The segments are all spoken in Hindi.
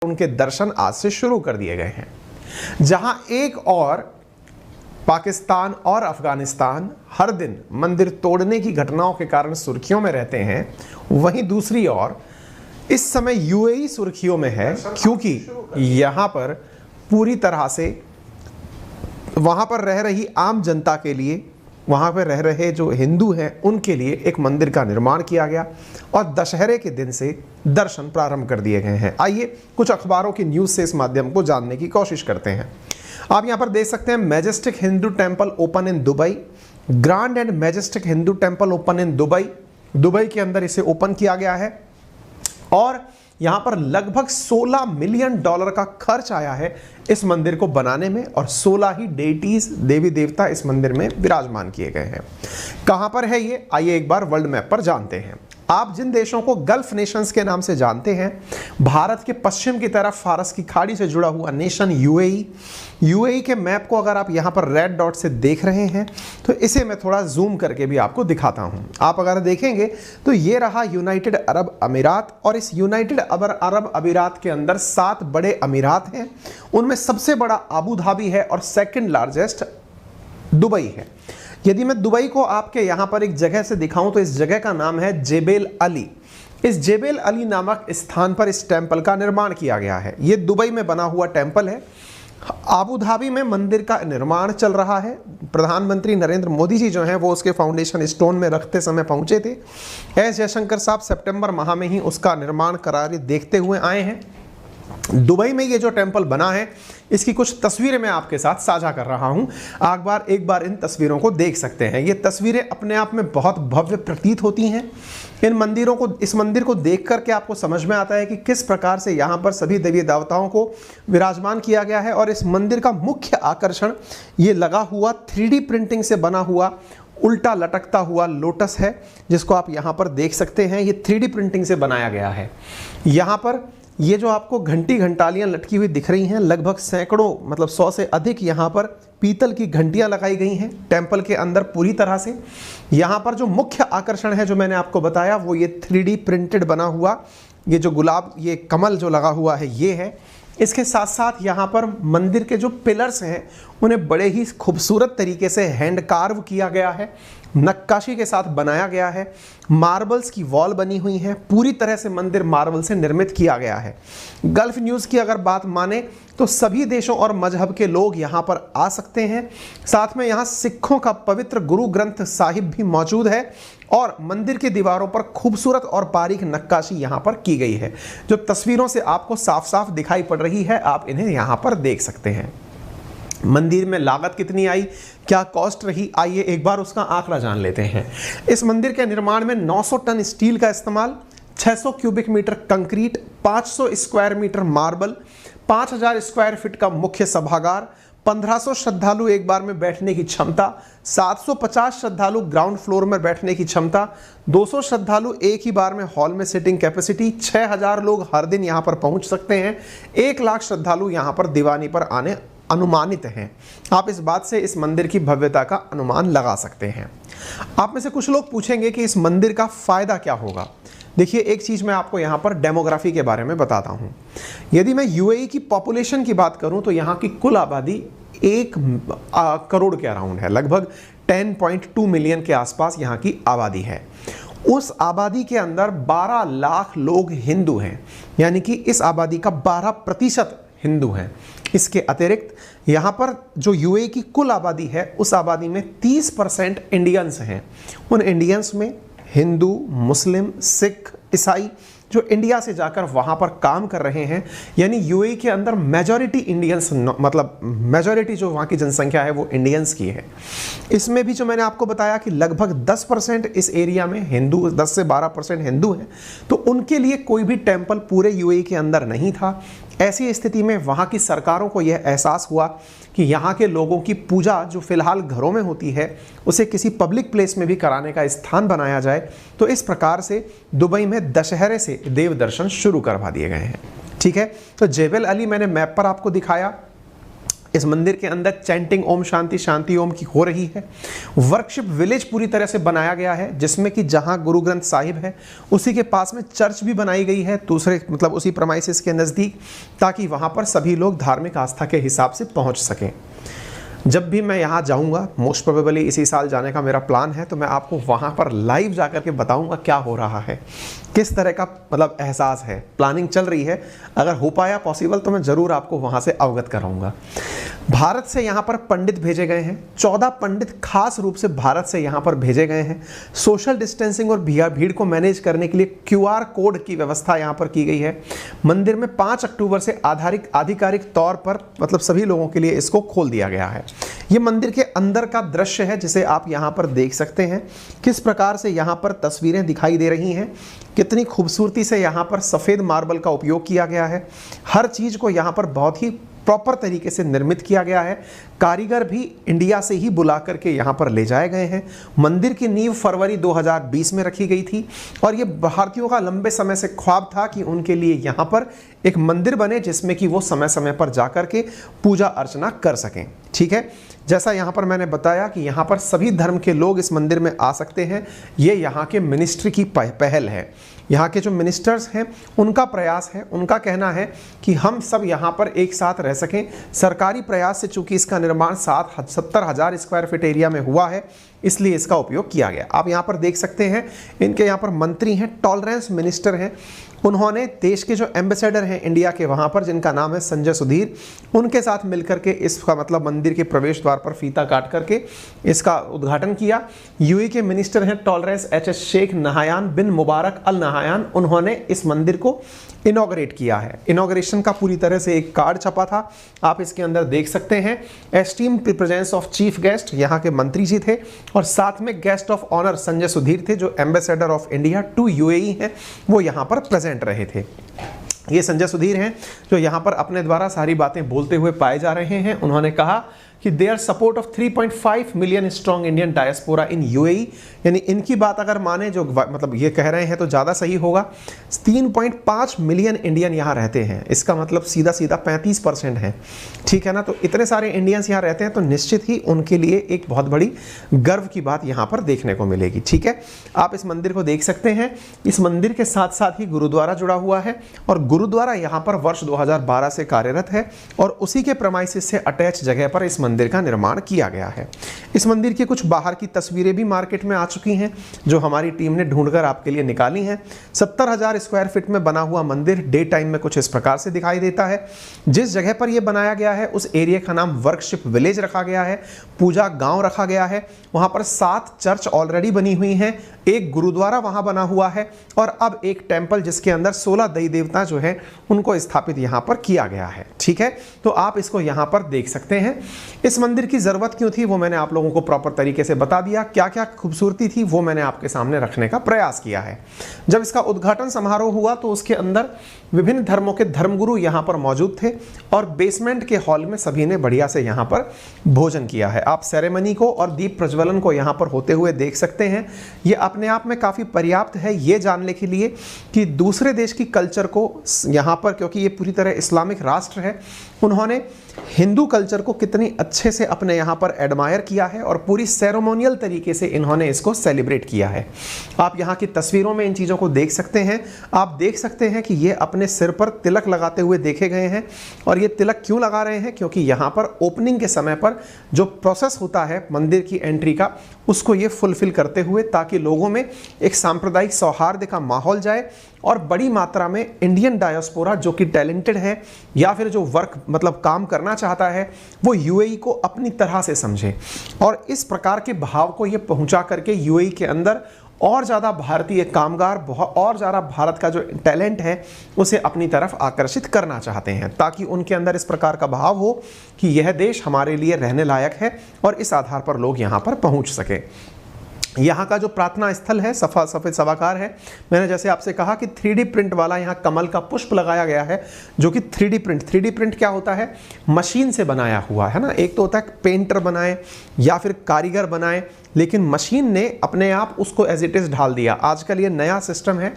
उनके दर्शन आज से शुरू कर दिए गए हैं। जहां एक और पाकिस्तान और अफगानिस्तान हर दिन मंदिर तोड़ने की घटनाओं के कारण सुर्खियों में रहते हैं, वहीं दूसरी ओर इस समय यूएई सुर्खियों में है, क्योंकि यहां पर पूरी तरह से वहां पर रह रही आम जनता के लिए, वहाँ पर रह रहे जो हिंदू हैं उनके लिए एक मंदिर का निर्माण किया गया और दशहरे के दिन से दर्शन प्रारंभ कर दिए गए हैं। आइए कुछ अखबारों की न्यूज़ से इस माध्यम को जानने की कोशिश करते हैं। आप यहाँ पर देख सकते हैं, majestic Hindu temple open in Dubai, grand and majestic Hindu temple open in Dubai. Dubai के अंदर इसे ओपन किया गया है और यहाँ पर लगभग $16 मिलियन का खर्च आया है इस मंदिर को बनाने में और 16 ही डेटीज देवी देवता इस मंदिर में विराजमान किए गए हैं। कहाँ पर है ये, आइए एक बार वर्ल्ड मैप पर जानते हैं। आप जिन देशों को गल्फ नेशंस के नाम से जानते हैं, भारत के पश्चिम की तरफ फारस की खाड़ी से जुड़ा हुआ नेशन यूएई। यूएई के मैप को अगर आप यहाँ पर रेड डॉट से देख रहे हैं तो इसे मैं थोड़ा जूम करके भी आपको दिखाता हूँ। आप अगर देखेंगे तो ये रहा यूनाइटेड अरब अमीरात और इस यूनाइटेड अरब अमीरात के अंदर 7 बड़े अमीरात हैं। उनमें सबसे बड़ा अबू धाबी है और सेकंड लार्जेस्ट दुबई है। यदि मैं दुबई को आपके यहाँ पर एक जगह से दिखाऊं तो इस जगह का नाम है जेबेल अली। इस जेबेल अली नामक स्थान पर इस टेम्पल का निर्माण किया गया है। ये दुबई में बना हुआ टेम्पल है। अबू धाबी में मंदिर का निर्माण चल रहा है। प्रधानमंत्री नरेंद्र मोदी जी जो हैं वो उसके फाउंडेशन स्टोन में रखते समय पहुंचे थे। एस जयशंकर साहब सितंबर माह में ही उसका निर्माण करारी देखते हुए आए हैं। दुबई में ये जो टेम्पल बना है इसकी कुछ तस्वीरें मैं आपके साथ साझा कर रहा हूं। आप एक बार इन तस्वीरों को देख सकते हैं। ये तस्वीरें अपने आप में बहुत भव्य प्रतीत होती हैं। इस मंदिर को देख करके आपको समझ में आता है कि किस प्रकार से यहाँ पर सभी देवी देवताओं को विराजमान किया गया है। और इस मंदिर का मुख्य आकर्षण ये लगा हुआ 3D प्रिंटिंग से बना हुआ उल्टा लटकता हुआ लोटस है, जिसको आप यहाँ पर देख सकते हैं। ये 3D प्रिंटिंग से बनाया गया है। यहाँ पर ये जो आपको घंटालियाँ लटकी हुई दिख रही हैं, लगभग सैकड़ों मतलब 100 से अधिक यहाँ पर पीतल की घंटियाँ लगाई गई हैं टेम्पल के अंदर पूरी तरह से। यहाँ पर जो मुख्य आकर्षण है जो मैंने आपको बताया वो ये 3D प्रिंटेड बना हुआ ये जो गुलाब, ये कमल जो लगा हुआ है ये है। इसके साथ साथ यहाँ पर मंदिर के जो पिलर्स हैं उन्हें बड़े ही खूबसूरत तरीके से हैंड कार्व किया गया है, नक्काशी के साथ बनाया गया है। मार्बल्स की वॉल बनी हुई है, पूरी तरह से मंदिर मार्बल से निर्मित किया गया है। गल्फ न्यूज़ की अगर बात माने तो सभी देशों और मजहब के लोग यहाँ पर आ सकते हैं। साथ में यहाँ सिखों का पवित्र गुरु ग्रंथ साहिब भी मौजूद है और मंदिर की दीवारों पर खूबसूरत और बारीक नक्काशी यहाँ पर की गई है, जो तस्वीरों से आपको साफ साफ दिखाई पड़ रही है। आप इन्हें यहाँ पर देख सकते हैं। मंदिर में लागत कितनी आई, क्या कॉस्ट रही, आइए एक बार उसका आंकड़ा जान लेते हैं। इस मंदिर के निर्माण में 900 टन स्टील का इस्तेमाल, 600 cubic metre concrete, 500 square metre marble, 5000 square feet का मुख्य सभागार, 1500 श्रद्धालु एक बार में बैठने की क्षमता, 750 श्रद्धालु ग्राउंड फ्लोर में बैठने की क्षमता, 200 श्रद्धालु एक ही बार में हॉल में सिटिंग कैपेसिटी, 6000 लोग हर दिन यहाँ पर पहुँच सकते हैं, 1 लाख श्रद्धालु यहाँ पर दीवानी पर आने अनुमानित हैं। आप इस बात से इस मंदिर की भव्यता का अनुमान लगा सकते हैं। आप में से कुछ लोग पूछेंगे कि इस मंदिर का फ़ायदा क्या होगा। देखिए, एक चीज़ मैं आपको यहाँ पर डेमोग्राफी के बारे में बताता हूँ। यदि मैं यूएई की पॉपुलेशन की बात करूँ तो यहाँ की कुल आबादी 1 करोड़ के अराउंड है, लगभग 10.2 मिलियन के आसपास यहाँ की आबादी है। उस आबादी के अंदर 12 लाख लोग हिंदू हैं, यानी कि इस आबादी का 12% हिंदू हैं। इसके अतिरिक्त यहाँ पर जो यूएई की कुल आबादी है उस आबादी में 30% इंडियंस हैं। उन इंडियंस में हिंदू, मुस्लिम, सिख, ईसाई जो इंडिया से जाकर वहाँ पर काम कर रहे हैं, यानी यूएई के अंदर मेजॉरिटी इंडियंस, मतलब मेजॉरिटी जो वहाँ की जनसंख्या है वो इंडियंस की है। इसमें भी जो मैंने आपको बताया कि लगभग 10% इस एरिया में हिंदू, 10 से 12% हिंदू हैं, तो उनके लिए कोई भी टेम्पल पूरे यूएई के अंदर नहीं था। ऐसी स्थिति में वहाँ की सरकारों को यह एहसास हुआ कि यहाँ के लोगों की पूजा जो फिलहाल घरों में होती है उसे किसी पब्लिक प्लेस में भी कराने का स्थान बनाया जाए। तो इस प्रकार से दुबई में दशहरे से देव दर्शन शुरू करवा दिए गए हैं। ठीक है, तो जेबेल अली मैंने मैप पर आपको दिखाया। इस मंदिर के अंदर चैंटिंग ओम शांति शांति ओम की हो रही है। वर्कशिप विलेज पूरी तरह से बनाया गया है, जिसमें कि जहां गुरु ग्रंथ साहिब है उसी के पास में चर्च भी बनाई गई है, दूसरे मतलब उसी प्रमाइसिस के नज़दीक, ताकि वहां पर सभी लोग धार्मिक आस्था के हिसाब से पहुंच सकें। जब भी मैं यहाँ जाऊँगा, मोस्ट प्रोबेबली इसी साल जाने का मेरा प्लान है, तो मैं आपको वहाँ पर लाइव जाकर के बताऊँगा क्या हो रहा है, किस तरह का मतलब एहसास है। प्लानिंग चल रही है, अगर हो पाया पॉसिबल तो मैं ज़रूर आपको वहाँ से अवगत कराऊँगा। भारत से यहाँ पर पंडित भेजे गए हैं, 14 पंडित खास रूप से भारत से यहाँ पर भेजे गए हैं। सोशल डिस्टेंसिंग और भीड़ को मैनेज करने के लिए QR कोड की व्यवस्था यहाँ पर की गई है। मंदिर में 5 अक्टूबर से आधिकारिक तौर पर मतलब सभी लोगों के लिए इसको खोल दिया गया है। ये मंदिर के अंदर का दृश्य है, जिसे आप यहाँ पर देख सकते हैं। किस प्रकार से यहाँ पर तस्वीरें दिखाई दे रही हैं, कितनी खूबसूरती से यहाँ पर सफ़ेद मार्बल का उपयोग किया गया है। हर चीज़ को यहाँ पर बहुत ही प्रॉपर तरीके से निर्मित किया गया है। कारीगर भी इंडिया से ही बुला करके यहाँ पर ले जाए गए हैं। मंदिर की नींव फरवरी 2020 में रखी गई थी और ये भारतीयों का लंबे समय से ख्वाब था कि उनके लिए यहाँ पर एक मंदिर बने, जिसमें कि वो समय समय पर जाकर के पूजा अर्चना कर सकें। ठीक है, जैसा यहाँ पर मैंने बताया कि यहाँ पर सभी धर्म के लोग इस मंदिर में आ सकते हैं। ये यहाँ के मिनिस्ट्री की पहल है। यहाँ के जो मिनिस्टर्स हैं उनका प्रयास है, उनका कहना है कि हम सब यहाँ पर एक साथ रह सकें। सरकारी प्रयास से चूंकि इसका निर्माण 70,000 स्क्वायर फीट एरिया में हुआ है, इसलिए इसका उपयोग किया गया। आप यहाँ पर देख सकते हैं, इनके यहाँ पर मंत्री हैं, टॉलरेंस मिनिस्टर हैं। उन्होंने देश के जो एम्बेसडर हैं इंडिया के वहाँ पर, जिनका नाम है संजय सुधीर, उनके साथ मिलकर के इसका मतलब मंदिर के प्रवेश द्वार पर फीता काट करके इसका उद्घाटन किया। यूएई के मिनिस्टर हैं टॉलरेंस HS शेख नहायान बिन मुबारक अल नहायान, उन्होंने इस मंदिर को इनॉग्रेट किया है। इनॉग्रेशन का पूरी तरह से एक कार्ड छपा था, आप इसके अंदर देख सकते हैं। Esteem presence of chief guest, यहाँ के मंत्री जी थे, और साथ में guest of honour Sanjay Sudhir थे, जो ambassador of India to UAE हैं, वो यहाँ पर प्रेजेंट रहे थे। ये संजय सुधीर हैं जो यहाँ पर अपने द्वारा सारी बातें बोलते हुए पाए जा रहे हैं। उन्होंने कहा कि their support of 3.5 million strong Indian diaspora in UAE, यानी इनकी बात अगर माने, जो मतलब ये कह रहे हैं तो ज़्यादा सही होगा। 3.5 मिलियन इंडियन यहाँ रहते हैं, इसका मतलब सीधा सीधा 35% है। ठीक है ना, तो इतने सारे इंडियंस यहाँ रहते हैं, तो निश्चित ही उनके लिए एक बहुत बड़ी गर्व की बात यहाँ पर देखने को मिलेगी। ठीक है, आप इस मंदिर को देख सकते हैं। इस मंदिर के साथ साथ ही गुरुद्वारा जुड़ा हुआ है, और गुरुद्वारा यहाँ पर वर्ष 2012 से कार्यरत है, और उसी के प्रमाइसिस से अटैच जगह पर इस मंदिर का निर्माण किया गया है। इस मंदिर की कुछ बाहर की तस्वीरें भी मार्केट में आ चुकी हैं, जो हमारी टीम ने ढूंढकर आपके लिए निकाली हैं। 70,000 स्क्वायर फीट में बना हुआ मंदिर डे टाइम में कुछ इस प्रकार से दिखाई देता है। जिस जगह पर यह बनाया गया है उस एरिया का नाम वर्कशिप विलेज रखा गया है, पूजा गांव रखा गया है। वहां पर 7 चर्च ऑलरेडी बनी हुई हैं, एक गुरुद्वारा वहां बना हुआ है, और अब एक टेंपल जिसके अंदर 16 देवी देवता जो है उनको स्थापित यहां पर किया गया है। ठीक है, तो आप इसको यहां पर देख सकते हैं। इस मंदिर की जरूरत क्यों थी वो मैंने आप लोगों को प्रॉपर तरीके से बता दिया। क्या क्या खूबसूरती थी वो मैंने आपके सामने रखने का प्रयास किया है। जब इसका उद्घाटन समारोह हुआ तो उसके अंदर विभिन्न धर्मों के धर्मगुरु यहां पर मौजूद थे, और बेसमेंट के हॉल में सभी ने बढ़िया से यहां पर भोजन किया है। आप सेरेमनी को और दीप प्रज्वलन को यहां पर होते हुए देख सकते हैं। ये अपने आप में काफ़ी पर्याप्त है ये जानने के लिए कि दूसरे देश की कल्चर को यहाँ पर, क्योंकि ये पूरी तरह इस्लामिक राष्ट्र है, उन्होंने हिंदू कल्चर को कितनी अच्छे से अपने यहाँ पर एडमायर किया है, और पूरी सेरेमोनियल तरीके से इन्होंने इसको सेलिब्रेट किया है। आप यहाँ की तस्वीरों में इन चीज़ों को देख सकते हैं। आप देख सकते हैं कि ये अपने सिर पर तिलक लगाते हुए देखे गए हैं, और ये तिलक क्यों लगा रहे हैं, क्योंकि यहाँ पर ओपनिंग के समय पर जो प्रोसेस होता है मंदिर की एंट्री का, उसको ये फुलफिल करते हुए, ताकि लोगों में एक सांप्रदायिक सौहार्द का माहौल जाए, और बड़ी मात्रा में इंडियन डायस्पोरा जो कि टैलेंटेड है या फिर जो वर्क मतलब काम करना चाहता है, वो UAE को अपनी तरह से समझे, और इस प्रकार के भाव को ये पहुंचा करके UAE के अंदर और ज़्यादा भारतीय कामगार, और ज़्यादा भारत का जो टैलेंट है उसे अपनी तरफ आकर्षित करना चाहते हैं, ताकि उनके अंदर इस प्रकार का भाव हो कि यह देश हमारे लिए रहने लायक है, और इस आधार पर लोग यहाँ पर पहुँच सके। यहाँ का जो प्रार्थना स्थल है सफ़ेद सभागार है। मैंने जैसे आपसे कहा कि 3D प्रिंट वाला यहाँ कमल का पुष्प लगाया गया है, जो कि 3D प्रिंट क्या होता है, मशीन से बनाया हुआ है ना। एक तो होता है पेंटर बनाए या फिर कारीगर बनाए लेकिन मशीन ने अपने आप उसको एज इट इज ढाल दिया। आजकल ये नया सिस्टम है,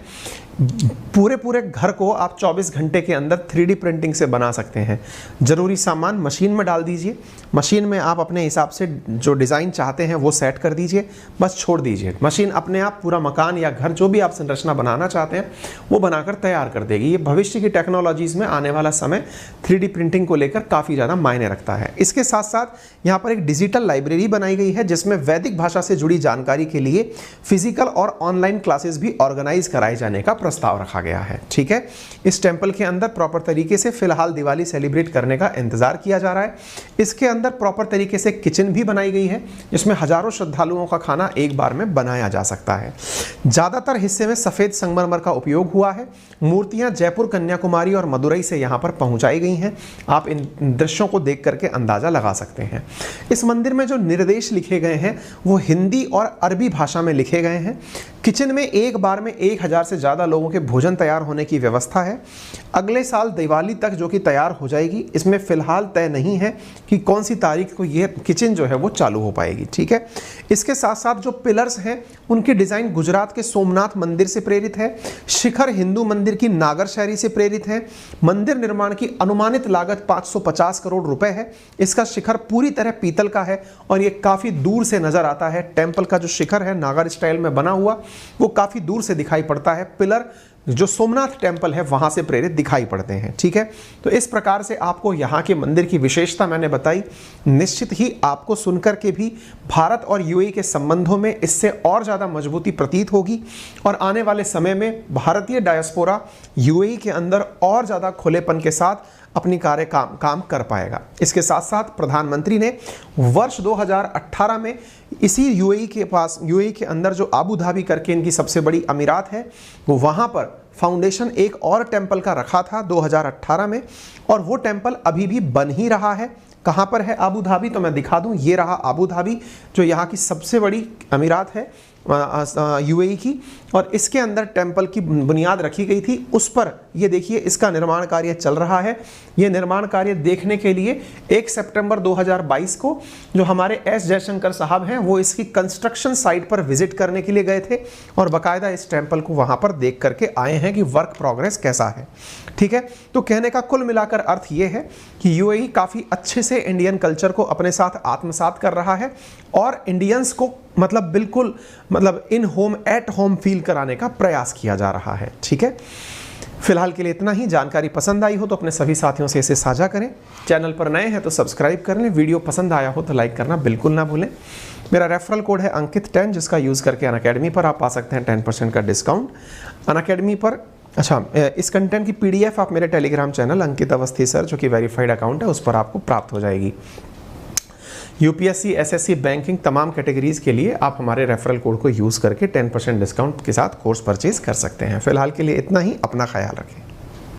पूरे घर को आप 24 घंटे के अंदर 3D प्रिंटिंग से बना सकते हैं। जरूरी सामान मशीन में डाल दीजिए, मशीन में आप अपने हिसाब से जो डिज़ाइन चाहते हैं वो सेट कर दीजिए, बस छोड़ दीजिए, मशीन अपने आप पूरा मकान या घर जो भी आप संरचना बनाना चाहते हैं वो बनाकर तैयार कर देगी। ये भविष्य की टेक्नोलॉजीज़ में आने वाला समय 3D प्रिंटिंग को लेकर काफ़ी ज़्यादा मायने रखता है। इसके साथ साथ यहाँ पर एक डिजिटल लाइब्रेरी बनाई गई है जिसमें वैदिक भाषा से जुड़ी जानकारी के लिए फिजिकल और ऑनलाइन क्लासेस भी ऑर्गेनाइज कराए जाने का प्रस्ताव रखा गया है। ठीक है, इस टेंपल के अंदर प्रॉपर तरीके से फिलहाल दिवाली सेलिब्रेट करने का इंतजार किया जा रहा है। इसके अंदर प्रॉपर तरीके से किचन भी बनाई गई है जिसमें हजारों श्रद्धालुओं का खाना एक बार में बनाया जा सकता है। ज्यादातर हिस्से में सफेद संगमरमर का उपयोग हुआ है। मूर्तियां जयपुर, कन्याकुमारी और मदुरई से यहां पर पहुंचाई गई हैं। आप इन दृश्यों को देख करके अंदाजा लगा सकते हैं। इस मंदिर में जो निर्देश लिखे गए हैं वो हिंदी और अरबी भाषा में लिखे गए हैं। किचन में एक बार में 1000 से ज़्यादा लोगों के भोजन तैयार होने की व्यवस्था है। अगले साल दिवाली तक जो कि तैयार हो जाएगी। इसमें फ़िलहाल तय नहीं है कि कौन सी तारीख को ये किचन जो है वो चालू हो पाएगी। ठीक है, इसके साथ साथ जो पिलर्स हैं उनकी डिज़ाइन गुजरात के सोमनाथ मंदिर से प्रेरित है। शिखर हिंदू मंदिर की नागर शैली से प्रेरित है। मंदिर निर्माण की अनुमानित लागत 550 करोड़ रुपए है। इसका शिखर पूरी तरह पीतल का है और ये काफ़ी दूर से नज़र आता है। टेम्पल का जो शिखर है नागर स्टाइल में बना हुआ वो काफ़ी दूर से दिखाई पड़ता है। पिलर जो सोमनाथ टेम्पल है वहां से प्रेरित दिखाई पड़ते हैं। ठीक है, तो इस प्रकार से आपको यहाँ के मंदिर की विशेषता मैंने बताई। निश्चित ही आपको सुनकर के भी भारत और यूएई के संबंधों में इससे और ज़्यादा मजबूती प्रतीत होगी और आने वाले समय में भारतीय डायस्पोरा यूएई के अंदर और ज़्यादा खुलेपन के साथ अपनी काम कर पाएगा। इसके साथ साथ प्रधानमंत्री ने वर्ष 2018 में इसी यूएई के अंदर जो आबू धाबी करके इनकी सबसे बड़ी अमीरात है वो वहाँ पर फाउंडेशन एक और टेंपल का रखा था 2018 में, और वो टेंपल अभी भी बन ही रहा है। कहाँ पर है आबू धाबी, तो मैं दिखा दूँ। ये रहा आबू धाबी जो यहाँ की सबसे बड़ी अमीरात है यूएई की, और इसके अंदर टेंपल की बुनियाद रखी गई थी। उस पर ये देखिए इसका निर्माण कार्य चल रहा है। ये निर्माण कार्य देखने के लिए 1 सितंबर 2022 को जो हमारे एस जयशंकर साहब हैं वो इसकी कंस्ट्रक्शन साइट पर विजिट करने के लिए गए थे और बाकायदा इस टेंपल को वहाँ पर देख करके आए हैं कि वर्क प्रोग्रेस कैसा है। ठीक है, तो कहने का कुल मिलाकर अर्थ ये है कि यूएई काफ़ी अच्छे से इंडियन कल्चर को अपने साथ आत्मसात कर रहा है और इंडियंस को बिल्कुल इन होम एट होम फील कराने का प्रयास किया जा रहा है। ठीक है, फिलहाल के लिए इतना ही। जानकारी पसंद आई हो तो अपने सभी साथियों से इसे साझा करें। चैनल पर नए हैं तो सब्सक्राइब कर लें। वीडियो पसंद आया हो तो लाइक करना बिल्कुल ना भूलें। मेरा रेफरल कोड है अंकित 10 जिसका यूज़ करके अनअकैडमी पर आप पा सकते हैं 10% का डिस्काउंट। अनअकैडमी पर इस कंटेंट की PDF आप मेरे टेलीग्राम चैनल अंकित अवस्थी सर जो कि वेरीफाइड अकाउंट है उस पर आपको प्राप्त हो जाएगी। यूपीएससी, एसएससी, बैंकिंग तमाम कैटेगरीज के लिए आप हमारे रेफरल कोड को यूज़ करके 10% डिस्काउंट के साथ कोर्स परचेज कर सकते हैं। फिलहाल के लिए इतना ही। अपना ख्याल रखें।